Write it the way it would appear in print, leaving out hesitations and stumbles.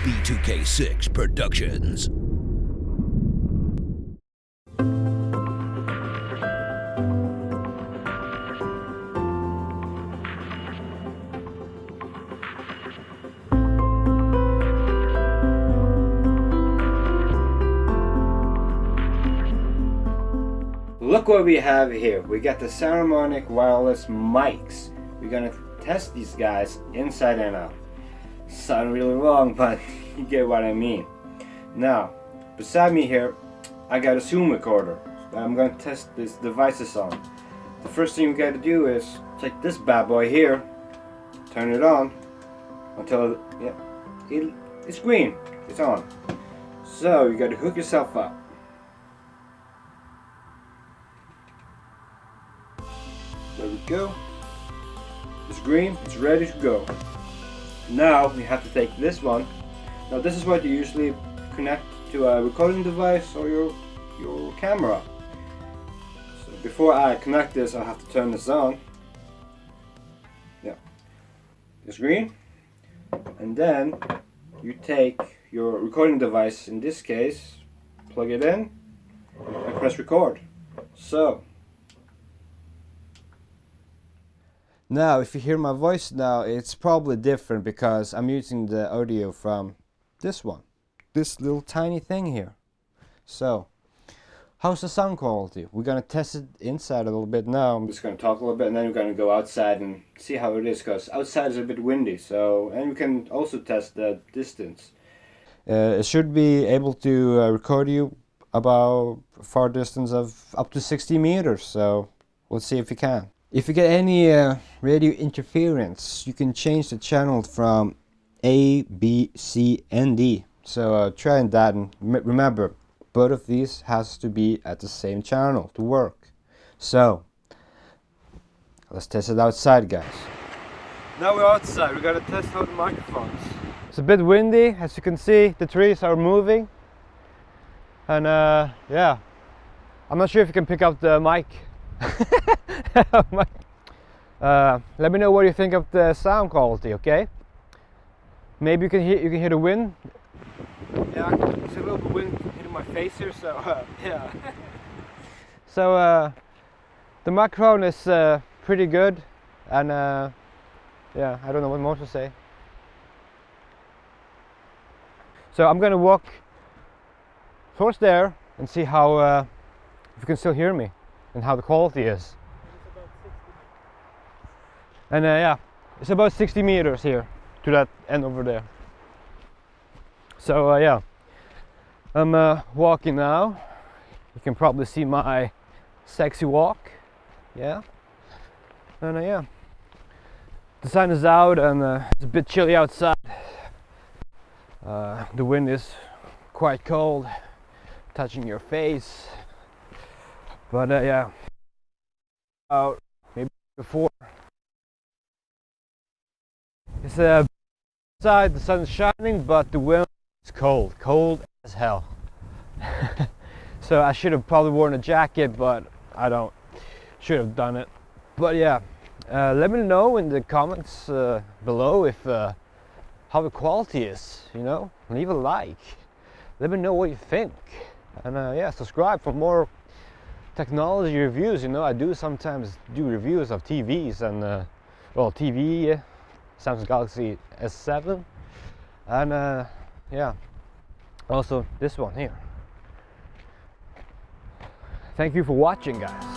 B2K6 Productions. Look what we have here. We got the Saramonic wireless mics. We're gonna test these guys inside and out. Sound really wrong, but you get what I mean. Now, beside me here, I got a Zoom recorder that I'm gonna test these devices on. The first thing you gotta do is take this bad boy here, turn it on until it's green. It's on. So you gotta hook yourself up. There we go. It's green, it's ready to go. Now we have to take this one. Now this is what you usually connect to a recording device or your camera. So before I connect this, I have to turn this on. Yeah. It's green. And then you take your recording device, in this case, plug it in and press record. So now, if you hear my voice now, it's probably different because I'm using the audio from this one. This little tiny thing here. So, how's the sound quality? We're gonna test it inside a little bit now. I'm just gonna talk a little bit and then we're gonna go outside and see how it is, because outside is a bit windy. So, and we can also test the distance. It should be able to record you about a far distance of up to 60 meters. So, let's see if we can. If you get any radio interference, you can change the channel from A, B, C, and D. So try that, and remember, both of these has to be at the same channel to work. So let's test it outside, guys. Now we're outside. We're gonna test out the microphones. It's a bit windy, as you can see. The trees are moving, and yeah, I'm not sure if you can pick up the mic. Let me know what you think of the sound quality, okay? Maybe you can hear the wind. Yeah, there's a little bit of wind hitting my face here, so yeah. So the microphone is pretty good, and yeah, I don't know what more to say. So I'm gonna walk towards there and see how if you can still hear me and how the quality is. And yeah, it's about 60 meters here to that end over there. So yeah, I'm walking now. You can probably see my sexy walk. Yeah, and yeah, the sun is out and it's a bit chilly outside. The wind is quite cold, touching your face. But yeah, out maybe before. It's outside, the sun is shining, but the wind is cold as hell. So I should have probably worn a jacket, but I don't. Should have done it. But yeah, let me know in the comments below if how the quality is. You know, leave a like. Let me know what you think, and yeah, subscribe for more technology reviews. You know, I do sometimes do reviews of TVs and well, TV, Samsung Galaxy S7, and yeah, also this one here. Thank you for watching, guys.